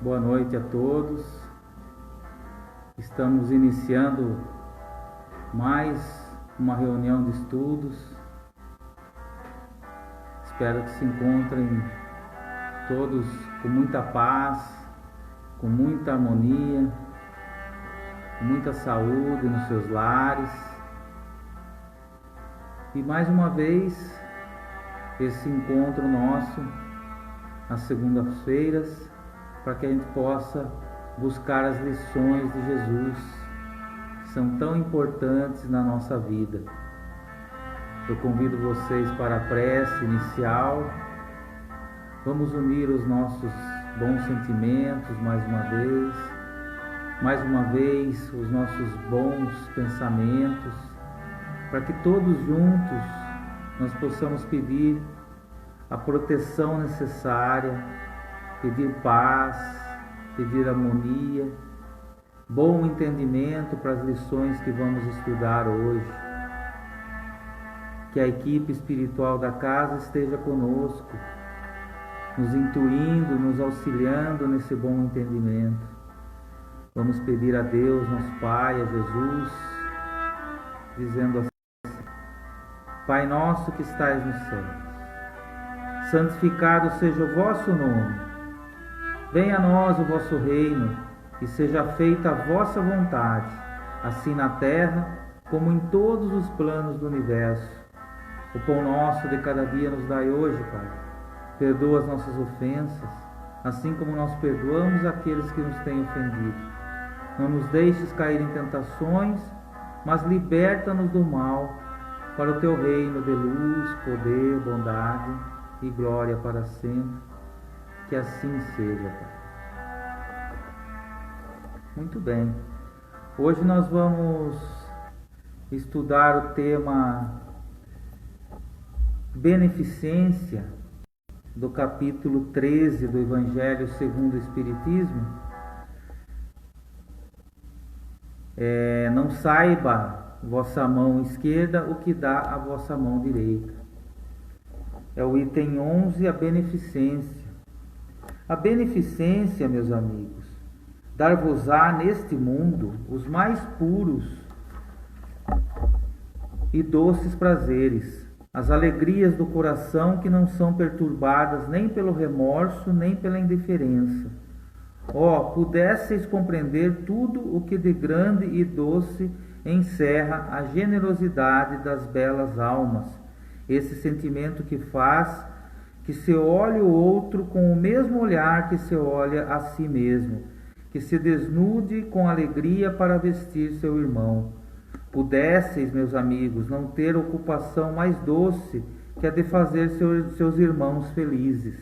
Boa noite a todos. Estamos iniciando mais uma reunião de estudos. Espero que se encontrem todos com muita paz, com muita harmonia, com muita saúde nos seus lares. E mais uma vez, esse encontro nosso, às segundas-feiras, para que a gente possa buscar as lições de Jesus, que são tão importantes na nossa vida. Eu convido vocês para a prece inicial. Vamos unir os nossos bons sentimentos mais uma vez os nossos bons pensamentos, para que todos juntos nós possamos pedir a proteção necessária, pedir paz, pedir harmonia, bom entendimento para as lições que vamos estudar hoje. Que a equipe espiritual da casa esteja conosco, nos intuindo, nos auxiliando nesse bom entendimento. Vamos pedir a Deus, nosso Pai, a Jesus, dizendo assim: Pai nosso que estais no céu, santificado seja o vosso nome. Venha a nós o vosso reino, e seja feita a vossa vontade, assim na terra como em todos os planos do universo. O pão nosso de cada dia nos dai hoje, Pai. Perdoa as nossas ofensas, assim como nós perdoamos aqueles que nos têm ofendido. Não nos deixes cair em tentações, mas liberta-nos do mal, para o teu reino de luz, poder, bondade e glória para sempre. Que assim seja, Pai. Muito bem. Hoje nós vamos estudar o tema Beneficência, do capítulo 13 do Evangelho segundo o Espiritismo. Não saiba vossa mão esquerda o que dá a vossa mão direita. É o item 11, a beneficência. A beneficência, meus amigos, dar-vos-á neste mundo os mais puros e doces prazeres, as alegrias do coração que não são perturbadas nem pelo remorso, nem pela indiferença. Pudesseis compreender tudo o que de grande e doce encerra a generosidade das belas almas, esse sentimento que faz que se olhe o outro com o mesmo olhar que se olha a si mesmo, que se desnude com alegria para vestir seu irmão. Pudesseis, meus amigos, não ter ocupação mais doce que a de fazer seus irmãos felizes.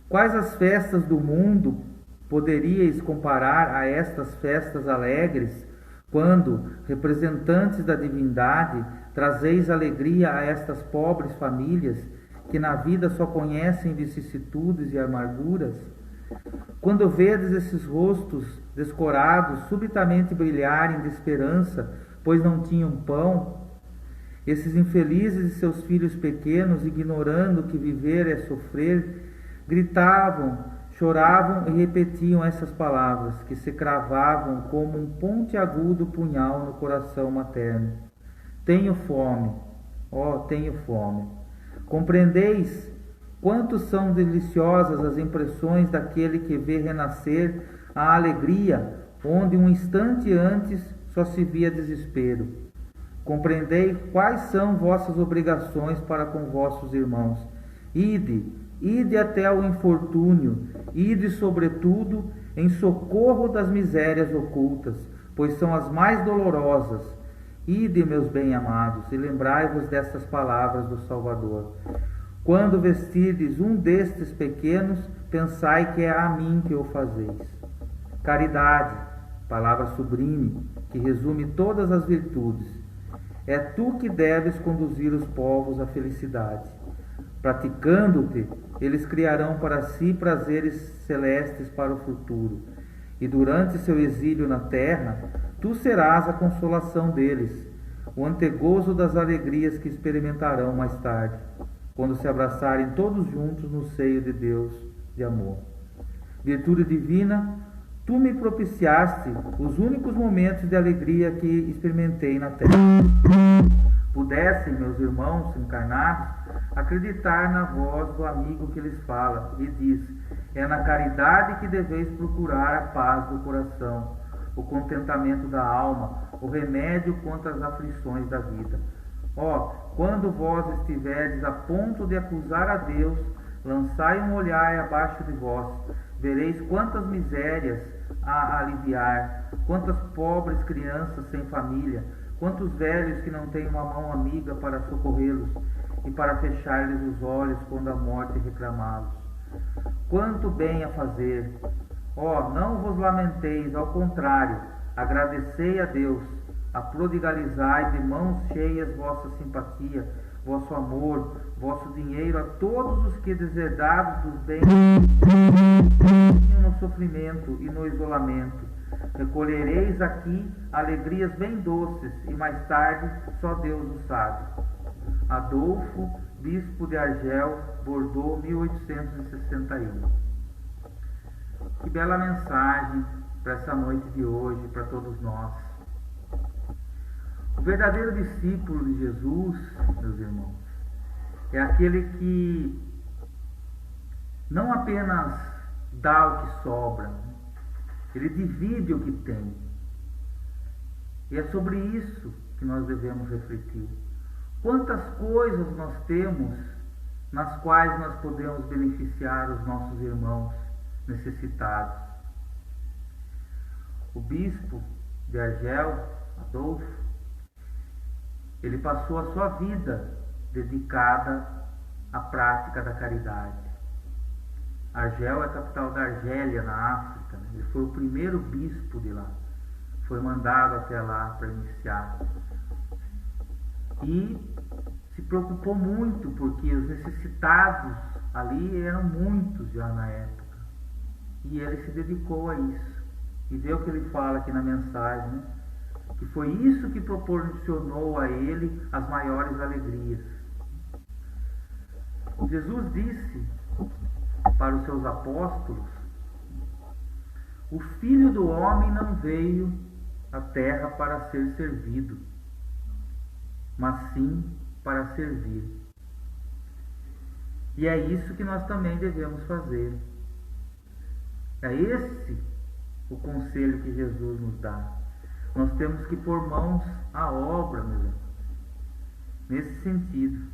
Quais as festas do mundo poderíeis comparar a estas festas alegres, quando, representantes da divindade, trazeis alegria a estas pobres famílias, que na vida só conhecem vicissitudes e amarguras? Quando vedes esses rostos descorados subitamente brilharem de esperança, pois não tinham pão, esses infelizes e seus filhos pequenos, ignorando que viver é sofrer, gritavam, choravam e repetiam essas palavras, que se cravavam como um pontiagudo punhal no coração materno: tenho fome, tenho fome. Compreendeis quanto são deliciosas as impressões daquele que vê renascer a alegria, onde um instante antes só se via desespero. Compreendei quais são vossas obrigações para com vossos irmãos. Ide até o infortúnio, ide sobretudo em socorro das misérias ocultas, pois são as mais dolorosas. Ide, meus bem-amados, e lembrai-vos destas palavras do Salvador: quando vestirdes um destes pequenos, pensai que é a mim que o fazeis. Caridade, palavra sublime, que resume todas as virtudes. É tu que deves conduzir os povos à felicidade. Praticando-te, eles criarão para si prazeres celestes para o futuro. E durante seu exílio na terra, tu serás a consolação deles, o antegozo das alegrias que experimentarão mais tarde, quando se abraçarem todos juntos no seio de Deus de amor. Virtude divina, tu me propiciaste os únicos momentos de alegria que experimentei na terra. Pudessem meus irmãos encarnados acreditar na voz do amigo que lhes fala e diz: é na caridade que deveis procurar a paz do coração, o contentamento da alma, o remédio contra as aflições da vida. Ó, quando vós estiverdes a ponto de acusar a Deus, lançai um olhar abaixo de vós, vereis quantas misérias a aliviar, quantas pobres crianças sem família, quantos velhos que não têm uma mão amiga para socorrê-los e para fechar-lhes os olhos quando a morte reclamá-los. Quanto bem a fazer! Ó, não vos lamenteis, ao contrário, agradecei a Deus, a prodigalizai de mãos cheias vossa simpatia, vosso amor, vosso dinheiro a todos os que, deserdados dos bens, no sofrimento e no isolamento. Recolhereis aqui alegrias bem doces e mais tarde só Deus o sabe. Adolfo, bispo de Argel, Bordeaux, 1861. Que bela mensagem para essa noite de hoje, para todos nós. O verdadeiro discípulo de Jesus, meus irmãos, é aquele que não apenas dá o que sobra, ele divide o que tem. E é sobre isso que nós devemos refletir. Quantas coisas nós temos nas quais nós podemos beneficiar os nossos irmãos necessitados. O bispo de Argel, Adolfo, ele passou a sua vida dedicada à prática da caridade. Argel é a capital da Argélia, na África. Ele foi o primeiro bispo de lá. Foi mandado até lá para iniciar. E se preocupou muito, porque os necessitados ali eram muitos já na época. E ele se dedicou a isso. E vê o que ele fala aqui na mensagem, né? Que foi isso que proporcionou a ele as maiores alegrias. Jesus disse para os seus apóstolos: o Filho do Homem não veio à terra para ser servido, mas sim para servir. E é isso que nós também devemos fazer. É esse o conselho que Jesus nos dá. Nós temos que pôr mãos à obra, meus irmãos, nesse sentido.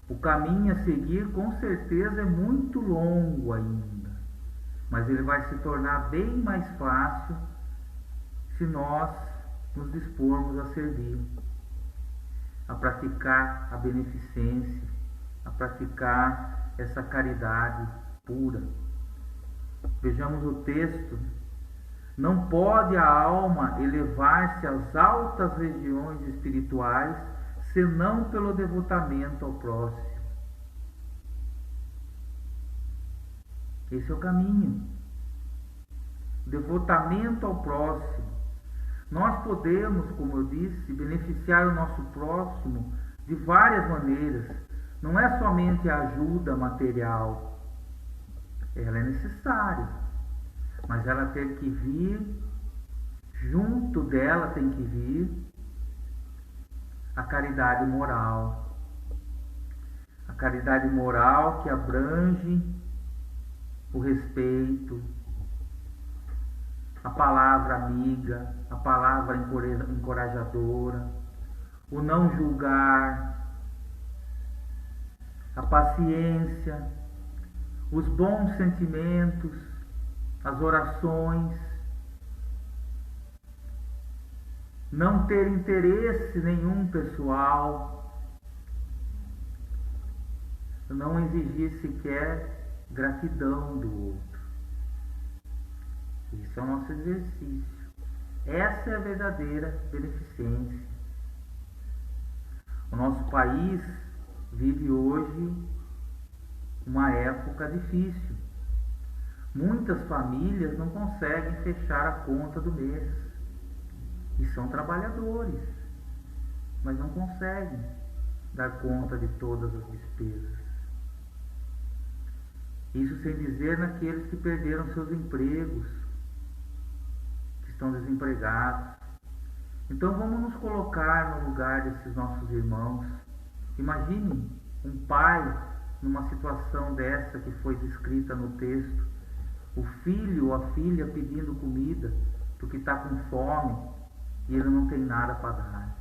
O caminho a seguir, com certeza, é muito longo ainda, mas ele vai se tornar bem mais fácil se nós nos dispormos a servir, a praticar a beneficência, a praticar essa caridade pura. Vejamos o texto. Não pode a alma elevar-se às altas regiões espirituais senão pelo devotamento ao próximo. Esse é o caminho. Devotamento ao próximo. Nós podemos, como eu disse, beneficiar o nosso próximo de várias maneiras. Não é somente a ajuda material. Ela é necessária, mas ela tem que vir, junto dela tem que vir a caridade moral. A caridade moral que abrange o respeito, a palavra amiga, a palavra encorajadora, o não julgar, a paciência, os bons sentimentos, as orações, não ter interesse nenhum pessoal, não exigir sequer gratidão do outro. Isso é o nosso exercício. Essa é a verdadeira beneficência. O nosso país vive hoje uma época difícil. Muitas famílias não conseguem fechar a conta do mês. E são trabalhadores, mas não conseguem dar conta de todas as despesas. Isso sem dizer naqueles que perderam seus empregos, que estão desempregados. Então vamos nos colocar no lugar desses nossos irmãos. Imagine um pai numa situação dessa que foi descrita no texto. O filho ou a filha pedindo comida porque está com fome e ele não tem nada para dar.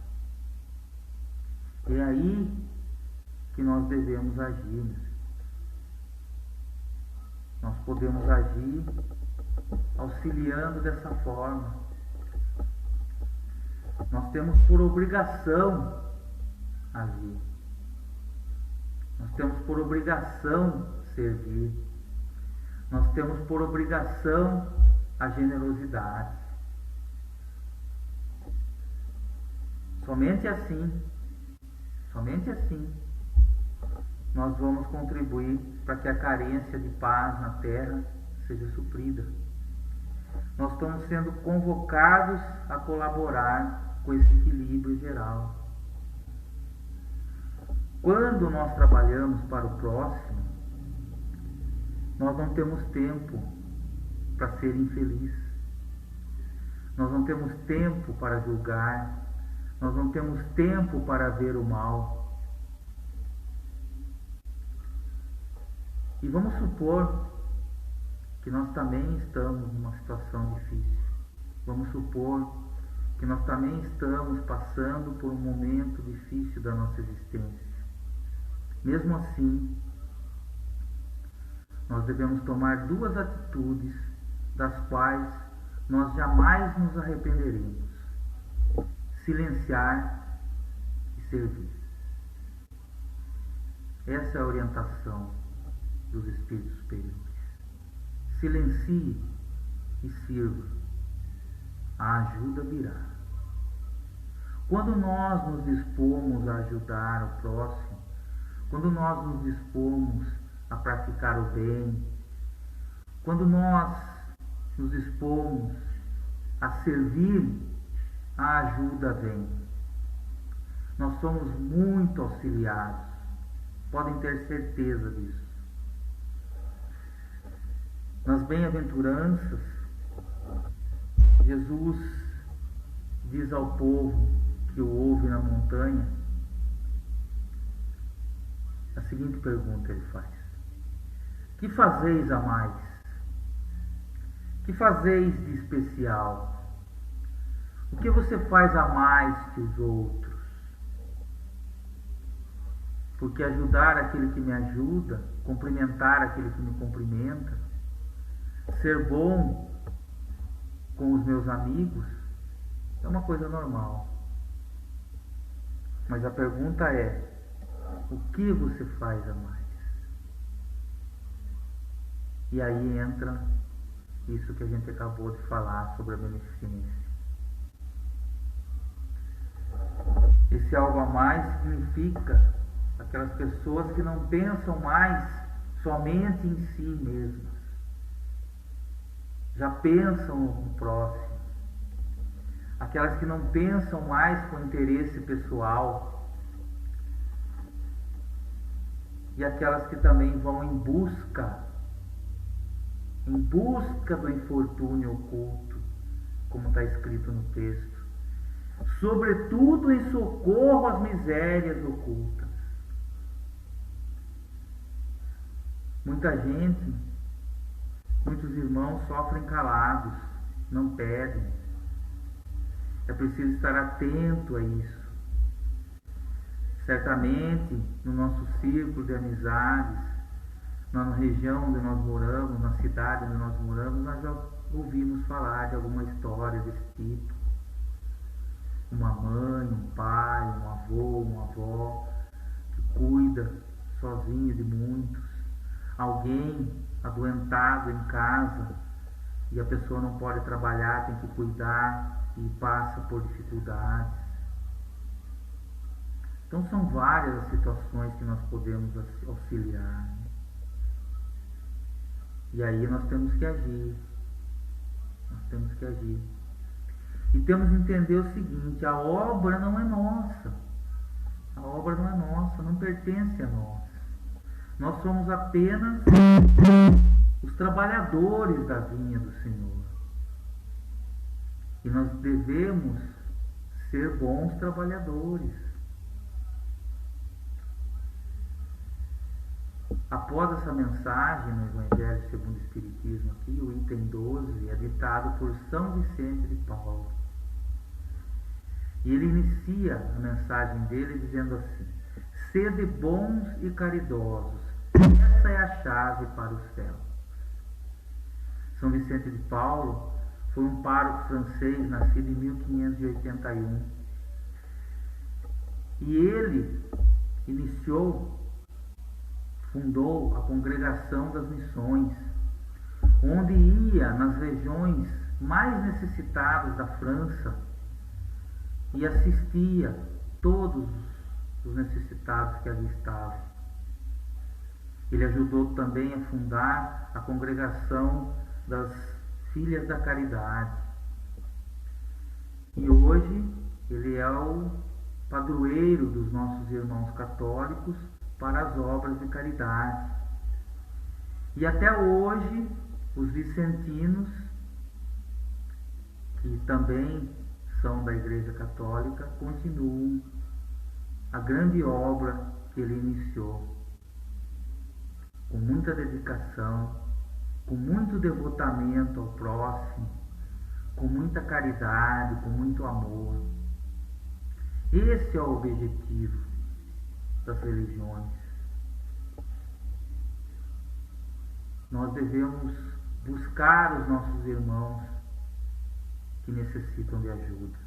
É aí que nós devemos agir. Nós podemos agir auxiliando dessa forma. Nós temos por obrigação agir. Nós temos por obrigação servir. Nós temos por obrigação a generosidade. Somente assim, nós vamos contribuir para que a carência de paz na terra seja suprida. Nós estamos sendo convocados a colaborar com esse equilíbrio geral. Quando nós trabalhamos para o próximo, nós não temos tempo para ser infeliz. Nós não temos tempo para julgar. Nós não temos tempo para ver o mal. E vamos supor que nós também estamos numa situação difícil. Vamos supor que nós também estamos passando por um momento difícil da nossa existência. Mesmo assim, nós devemos tomar duas atitudes das quais nós jamais nos arrependeremos: silenciar e servir. Essa é a orientação dos espíritos superiores. Silencie e sirva. A ajuda virá. Quando nós nos dispomos a ajudar o próximo, quando nós nos dispomos a praticar o bem, quando nós nos dispomos a servir, a ajuda vem. Nós somos muito auxiliados, podem ter certeza disso. Nas bem-aventuranças, Jesus diz ao povo que o ouve na montanha a seguinte pergunta: ele faz: que fazeis a mais? Que fazeis de especial? O que você faz a mais que os outros? Porque ajudar aquele que me ajuda, cumprimentar aquele que me cumprimenta, ser bom com os meus amigos é uma coisa normal. Mas a pergunta é: o que você faz a mais? E aí entra isso que a gente acabou de falar sobre a beneficência. Esse algo a mais significa aquelas pessoas que não pensam mais somente em si mesmas, já pensam no próximo. Aquelas que não pensam mais com interesse pessoal, e aquelas que também vão em busca do infortúnio oculto, como está escrito no texto, sobretudo em socorro às misérias ocultas. Muita gente, muitos irmãos sofrem calados, não pedem. É preciso estar atento a isso. Certamente, no nosso círculo de amizades, na região onde nós moramos, na cidade onde nós moramos, nós já ouvimos falar de alguma história desse tipo. Uma mãe, um pai, um avô, uma avó, que cuida sozinho de muitos. Alguém adoentado em casa e a pessoa não pode trabalhar, tem que cuidar e passa por dificuldades. Então são várias as situações que nós podemos auxiliar. E aí nós temos que agir. E temos que entender o seguinte: a obra não é nossa. A obra não é nossa, não pertence a nós. Nós somos apenas os trabalhadores da vinha do Senhor. E nós devemos ser bons trabalhadores. Após essa mensagem no Evangelho segundo o Espiritismo aqui, o item 12 é ditado por São Vicente de Paulo. E ele inicia a mensagem dele dizendo assim: sede bons e caridosos, essa é a chave para o céu. São Vicente de Paulo foi um pároco francês nascido em 1581. E ele fundou a Congregação das Missões, onde ia nas regiões mais necessitadas da França e assistia todos os necessitados que ali estavam. Ele ajudou também a fundar a Congregação das Filhas da Caridade. E hoje ele é o padroeiro dos nossos irmãos católicos para as obras de caridade. E até hoje, os vicentinos, que também são da Igreja Católica, continuam a grande obra que ele iniciou, com muita dedicação, com muito devotamento ao próximo, com muita caridade, com muito amor. Esse é o objetivo das religiões. Nós devemos buscar os nossos irmãos que necessitam de ajuda.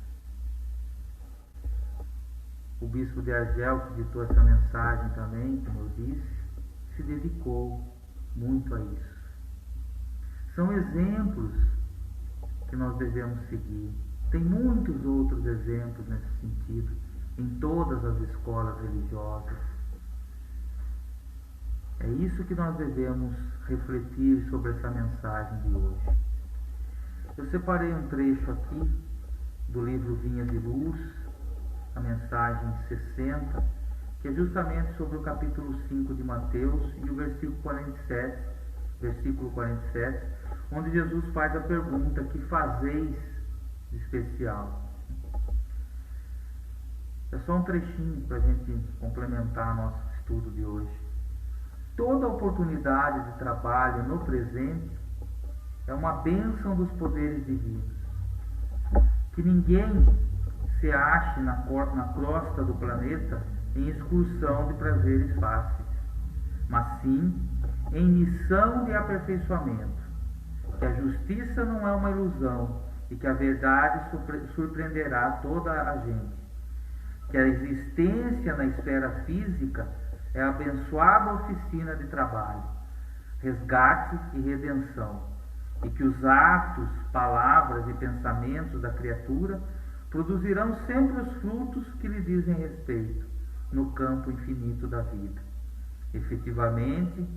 O bispo de Argel, que ditou essa mensagem também, como eu disse, se dedicou muito a isso. São exemplos que nós devemos seguir. Tem muitos outros exemplos nesse sentido, em todas as escolas religiosas. É isso que nós devemos refletir sobre essa mensagem de hoje. Eu separei um trecho aqui do livro Vinhas de Luz, a mensagem 60, que é justamente sobre o capítulo 5 de Mateus e o versículo 47, onde Jesus faz a pergunta: que fazeis de especial? É só um trechinho para a gente complementar nosso estudo de hoje. Toda oportunidade de trabalho no presente é uma bênção dos poderes divinos. Que ninguém se ache na crosta do planeta em excursão de prazeres fáceis, mas sim em missão de aperfeiçoamento. Que a justiça não é uma ilusão e que a verdade surpreenderá toda a gente. Que a existência na esfera física é a abençoada oficina de trabalho, resgate e redenção, e que os atos, palavras e pensamentos da criatura produzirão sempre os frutos que lhe dizem respeito no campo infinito da vida. Efetivamente,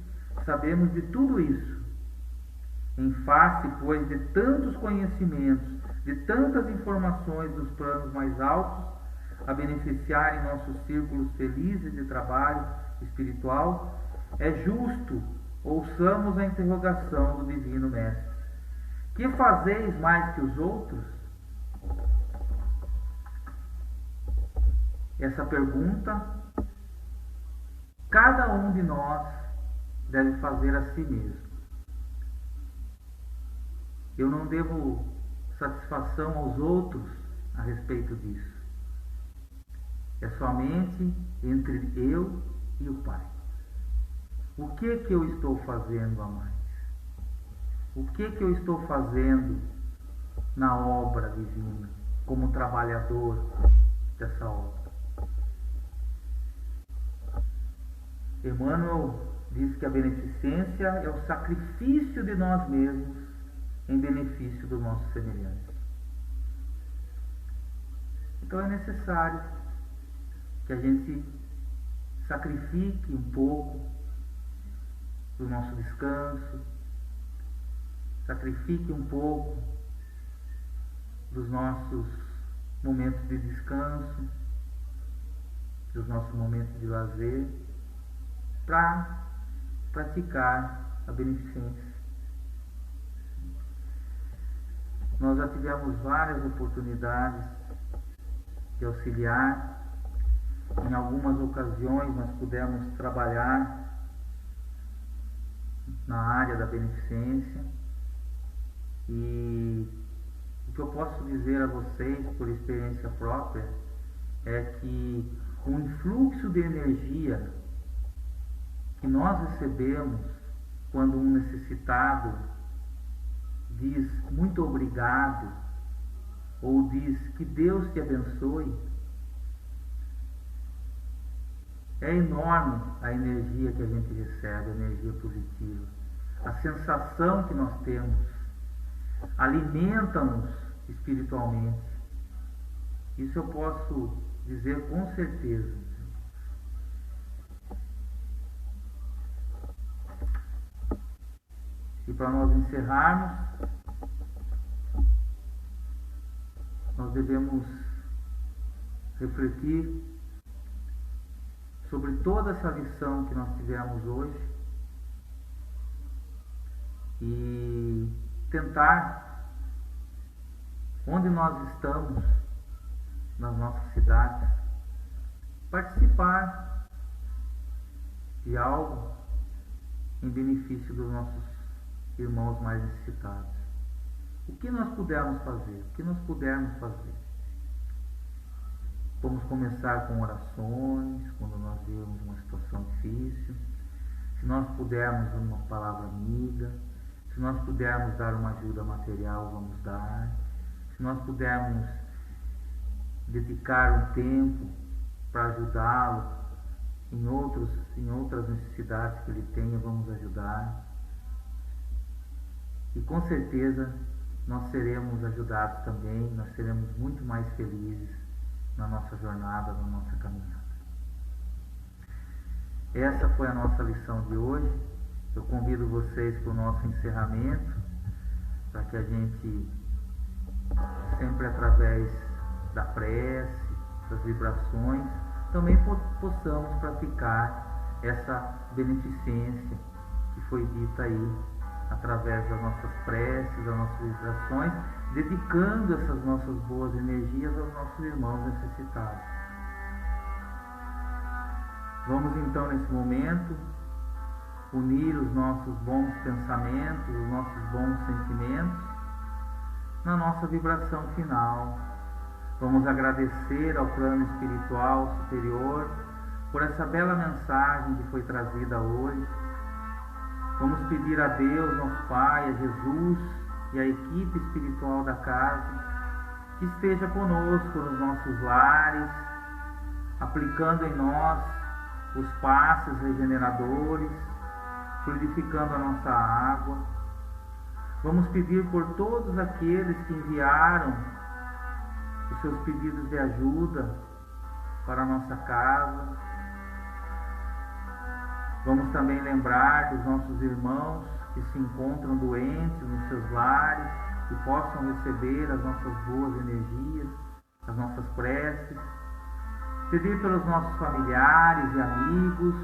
sabemos de tudo isso. Em face, pois, de tantos conhecimentos, de tantas informações dos planos mais altos, a beneficiarem nossos círculos felizes de trabalho espiritual, é justo ouçamos a interrogação do Divino Mestre: que fazeis mais que os outros? Essa pergunta cada um de nós deve fazer a si mesmo. Eu não devo satisfação aos outros a respeito disso. É somente entre eu e o Pai. O que eu estou fazendo a mais? O que eu estou fazendo na obra divina, como trabalhador dessa obra? Emmanuel diz que a beneficência é o sacrifício de nós mesmos em benefício do nosso semelhante. Então é necessário que a gente sacrifique um pouco do nosso descanso, sacrifique um pouco dos nossos momentos de descanso, dos nossos momentos de lazer, para praticar a beneficência. Nós já tivemos várias oportunidades de auxiliar. Em algumas ocasiões nós pudemos trabalhar na área da beneficência, e o que eu posso dizer a vocês por experiência própria é que o influxo de energia que nós recebemos quando um necessitado diz muito obrigado ou diz que Deus te abençoe, é enorme a energia que a gente recebe, a energia positiva. A sensação que nós temos alimenta-nos espiritualmente. Isso eu posso dizer com certeza. E para nós encerrarmos, nós devemos refletir sobre toda essa lição que nós tivemos hoje e tentar, onde nós estamos, nas nossas cidades, participar de algo em benefício dos nossos irmãos mais necessitados. O que nós pudermos fazer, o que nós pudermos fazer. Vamos começar com orações, quando nós vemos uma situação difícil. Se nós pudermos uma palavra amiga, se nós pudermos dar uma ajuda material, vamos dar. Se nós pudermos dedicar um tempo para ajudá-lo em outras necessidades que ele tenha, vamos ajudar. E com certeza nós seremos ajudados também, nós seremos muito mais felizes na nossa jornada, na nossa caminhada. Essa foi a nossa lição de hoje. Eu convido vocês para o nosso encerramento, para que a gente, sempre através da prece, das vibrações, também possamos praticar essa beneficência que foi dita aí, através das nossas preces, das nossas vibrações, dedicando essas nossas boas energias aos nossos irmãos necessitados. Vamos então, nesse momento, unir os nossos bons pensamentos, os nossos bons sentimentos, na nossa vibração final. Vamos agradecer ao plano espiritual superior por essa bela mensagem que foi trazida hoje. Vamos pedir a Deus, nosso Pai, a Jesus e a equipe espiritual da casa, que esteja conosco nos nossos lares, aplicando em nós os passes regeneradores, fluidificando a nossa água. Vamos pedir por todos aqueles que enviaram os seus pedidos de ajuda para a nossa casa. Vamos também lembrar dos nossos irmãos que se encontram doentes nos seus lares, que possam receber as nossas boas energias, as nossas preces. Pedir pelos nossos familiares e amigos,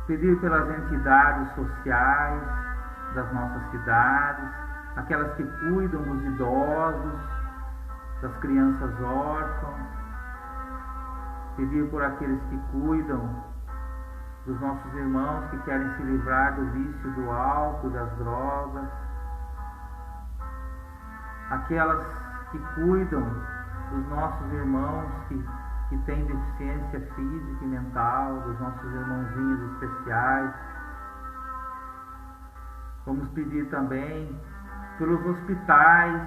pedir pelas entidades sociais das nossas cidades, aquelas que cuidam dos idosos, das crianças órfãs, pedir por aqueles que cuidam dos nossos irmãos que querem se livrar do vício do álcool, das drogas, aquelas que cuidam dos nossos irmãos que têm deficiência física e mental, dos nossos irmãozinhos especiais. Vamos pedir também pelos hospitais,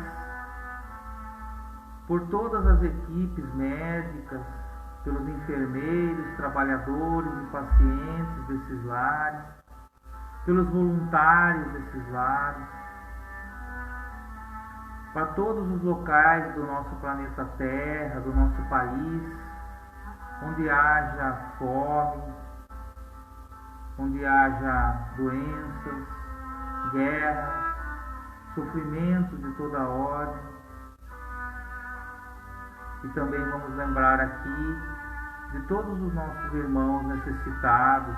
por todas as equipes médicas, pelos enfermeiros, trabalhadores e pacientes desses lares, pelos voluntários desses lares, para todos os locais do nosso planeta Terra, do nosso país, onde haja fome, onde haja doenças, guerras, sofrimentos de toda ordem. E também vamos lembrar aqui de todos os nossos irmãos necessitados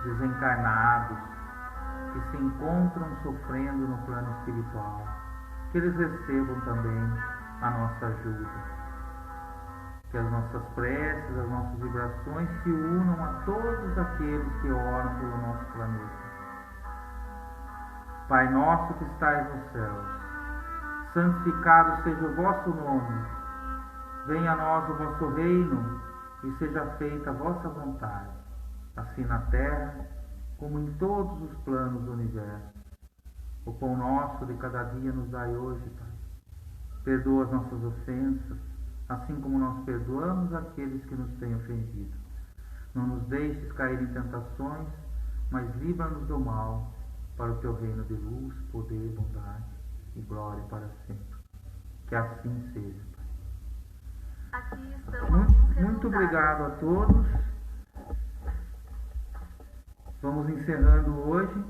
desencarnados que se encontram sofrendo no plano espiritual, que eles recebam também a nossa ajuda. Que as nossas preces, as nossas vibrações se unam a todos aqueles que oram pelo nosso planeta. Pai nosso que estais nos céus, santificado seja o vosso nome. Venha a nós o vosso reino e seja feita a vossa vontade, assim na terra como em todos os planos do universo. O pão nosso de cada dia nos dai hoje, Pai. Perdoa as nossas ofensas, assim como nós perdoamos aqueles que nos têm ofendido. Não nos deixes cair em tentações, mas livra-nos do mal, para o teu reino de luz, poder, bondade e glória para sempre. Que assim seja, Pai. Aqui estão Muito obrigado a todos. Vamos encerrando hoje.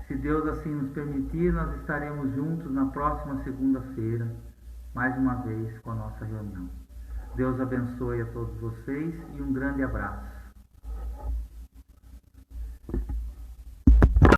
Se Deus assim nos permitir, nós estaremos juntos na próxima segunda-feira, mais uma vez com a nossa reunião. Deus abençoe a todos vocês e um grande abraço.